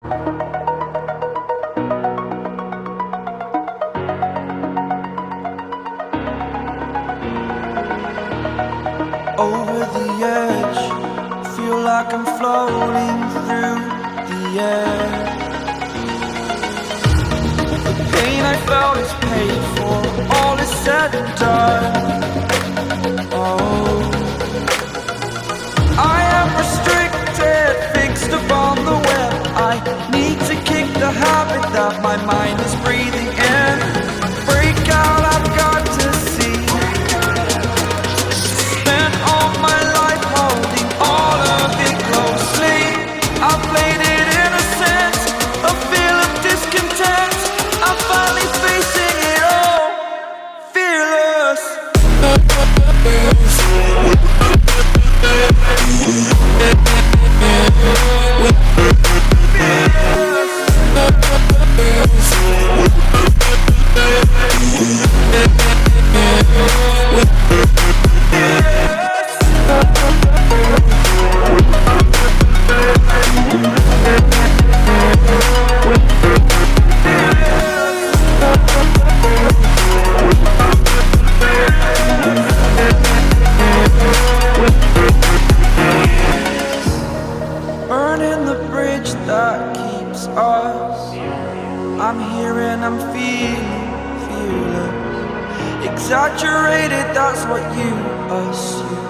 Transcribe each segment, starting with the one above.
Over the edge, feel like I'm floating through the air. The pain I felt is paid for, all is said and done. Oh, I am restricted, fixed upon the web. I need to kick the habit that my mind is breathing in. Break out, I've got to see. Spent all my life holding all of it closely. I played it innocent, a feel of discontent. I'm finally facing it all, fearless. Burning the bridge that keeps us. I'm here and I'm feeling fearless. Exaggerated, that's what you assume.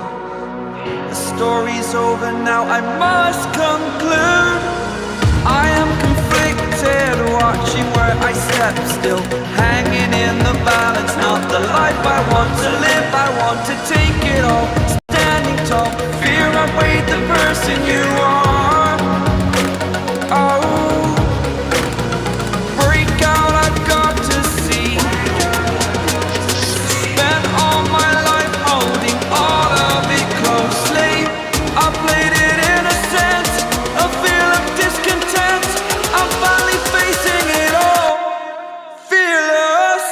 The story's over now, I must conclude. I am conflicted, watching where I step still, hanging in the balance. Not the life I want to live, I want to take it all. Standing tall, fear I've weighed the person you are. Oh, break out, I've got to see. Spent all my life holding all of it closely. I played it innocent, a feel of discontent. I'm finally facing it all, fearless.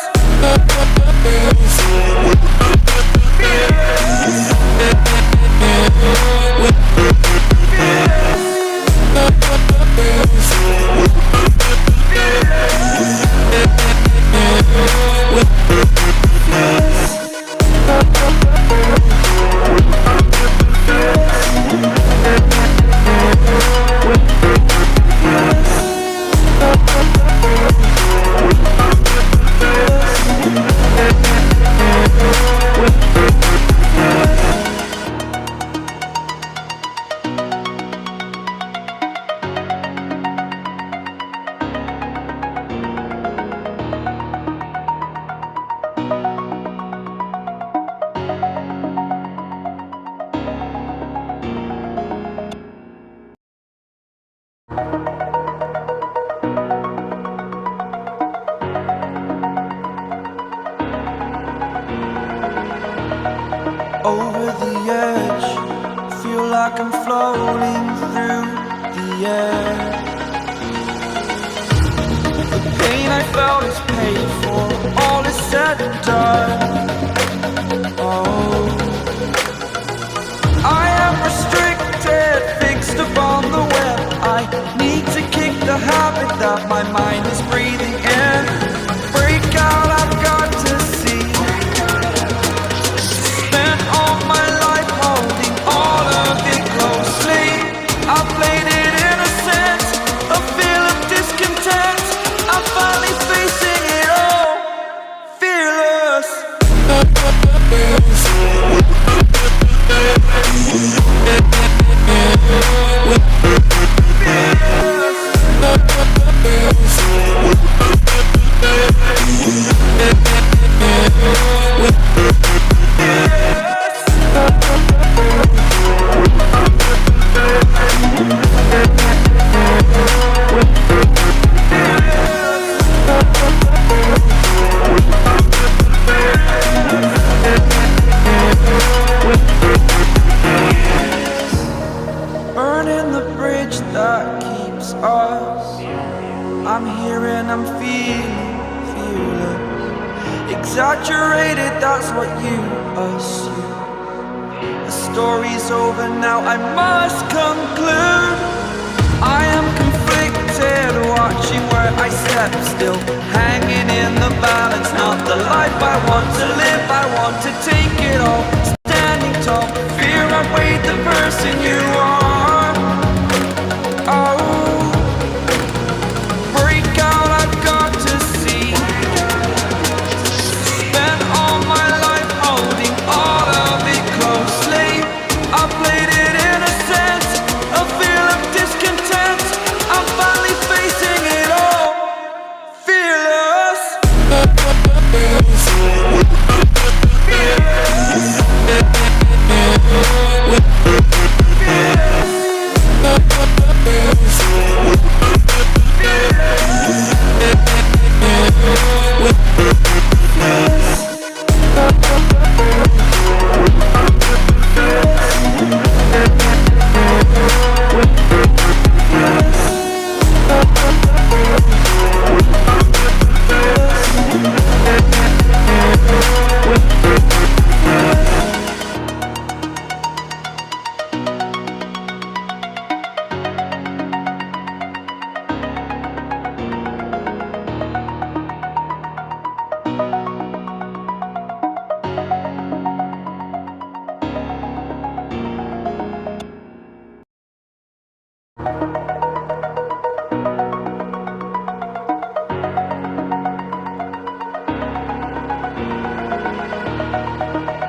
Over the edge, feel like I'm floating through the air. The pain I felt is paid for, all is said and done. Oh, I am restricted, fixed upon the web. I need to kick the habit that my mind is breathing in. Break out, I've got to see. Spent all my life holding all of it closely. I played it innocent, a feel of discontent. I'm finally facing it all, fearless. Burning the bridge that keeps us. I'm here and I'm feeling fearless. Exaggerated, that's what you assume. The story's over now, I must conclude. I am conflicted, step still, hanging in the balance. Not the life I want to live, I want to take it all. Standing tall, fear I weighed the person you are. Oh, break out, I've got to see. Spent all my life holding all of it closely. I played it innocent, a feel of discontent. I'm finally facing it all, fearless.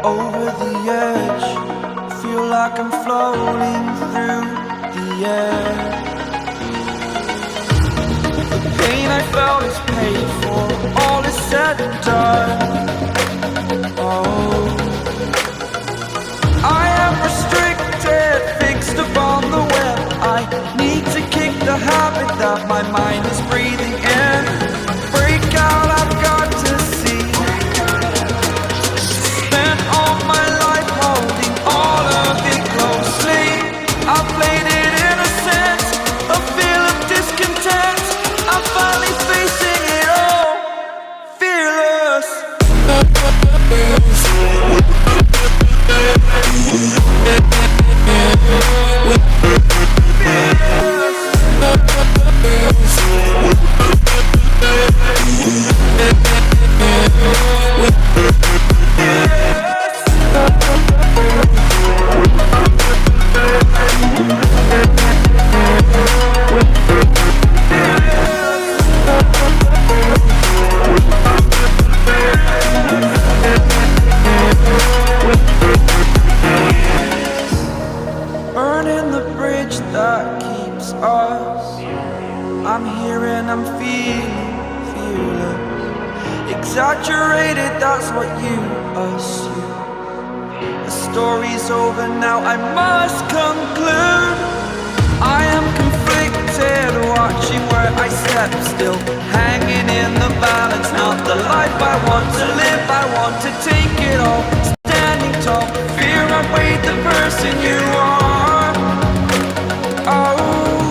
Over the edge, feel like I'm floating through the air. The pain I felt is paid for, all is said and done. Oh, I am restricted, fixed upon the web. I need to kick the habit that my mind is breathing in. Break out, I've got to see. My life holding all of it closely. I played it innocent, a feel of discontent. I'm finally facing it all, fearless. Burning the bridge that keeps us. I'm here and I'm feeling fearless. Exaggerated, that's what you assume. The story's over now, I must conclude. I am conflicted, watching where I step still, hanging in the balance. Not the life I want to live, I want to take it all. Standing tall, fear I weighed the person you are. Oh,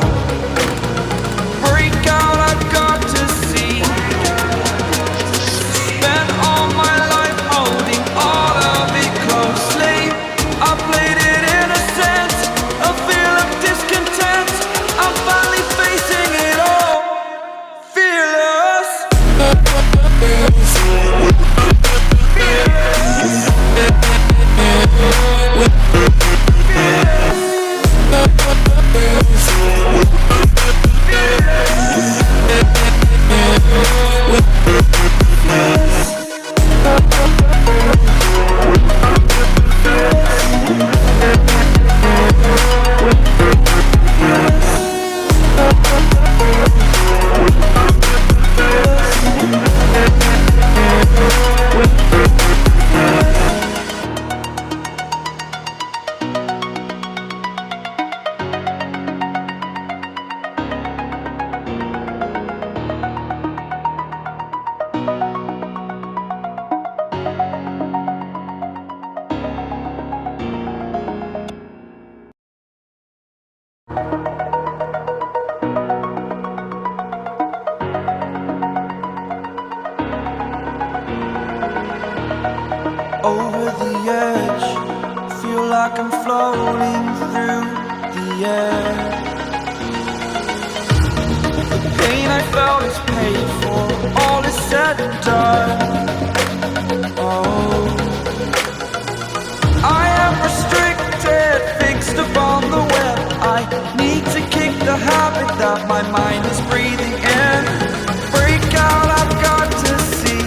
break out, I've got to see. Spent all my life holding all of it closely. I played it innocent, a feel of discontent. I'm finally facing it all, fearless. Over the edge, feel like I'm floating through the air. The pain I felt is paid for. done. Oh, I am restricted, fixed upon the web. I need to kick the habit that my mind is breathing in. Break out, I've got to see.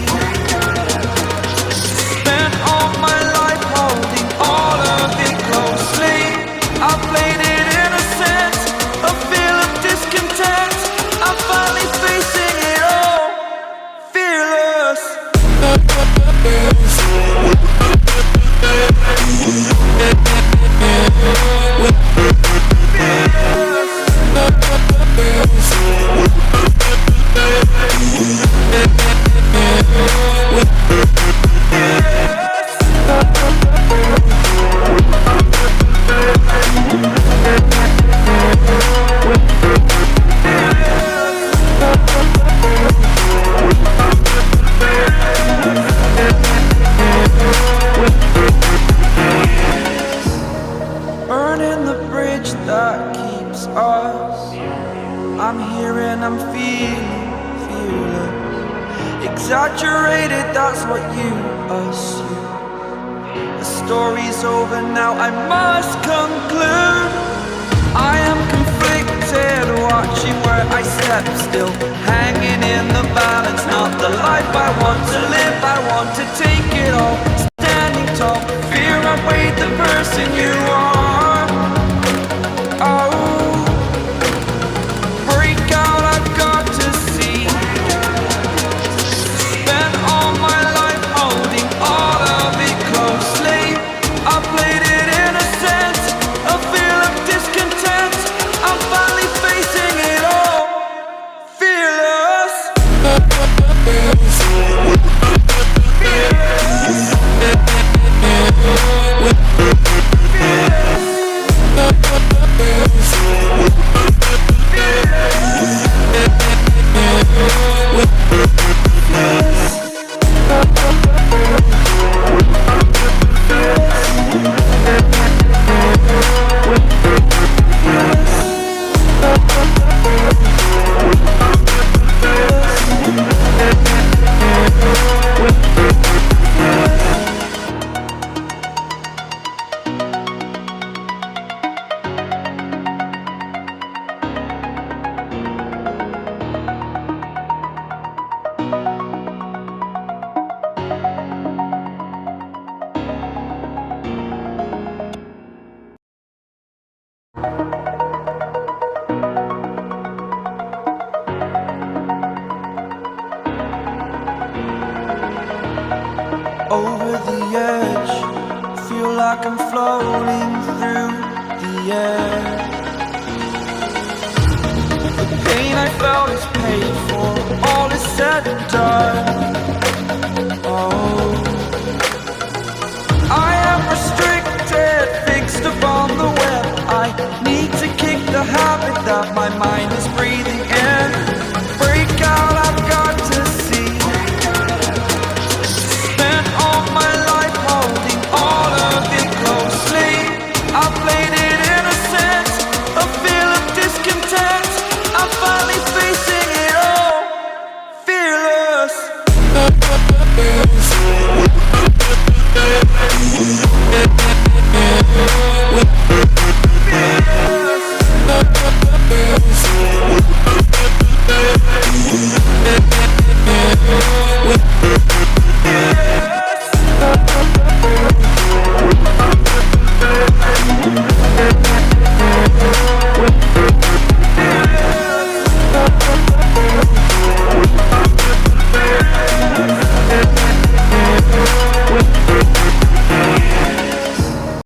Spent all my life holding all of it closely. I played it innocent, a feel of discontent. I'm finally facing it all, fearless. Burning the bridge that keeps us. I'm here and I'm feeling fearless. Exaggerated, that's what you assume. The story's over now, I must conclude. I am conflicted, watching where I step still, hanging in the balance. Not the life I want to live, I want to take it all. Standing tall, fear outweighed the person you are. Oh, break out, I've got to see. Spent all my life holding all of it closely. I played it innocent, a feel of discontent. I'm finally facing it all, fearless. Over the edge, feel like I'm floating through the air. The pain I felt is paid for, all is said and done. Oh, I am restricted, fixed upon the web. I need to kick the habit that my mind is breathing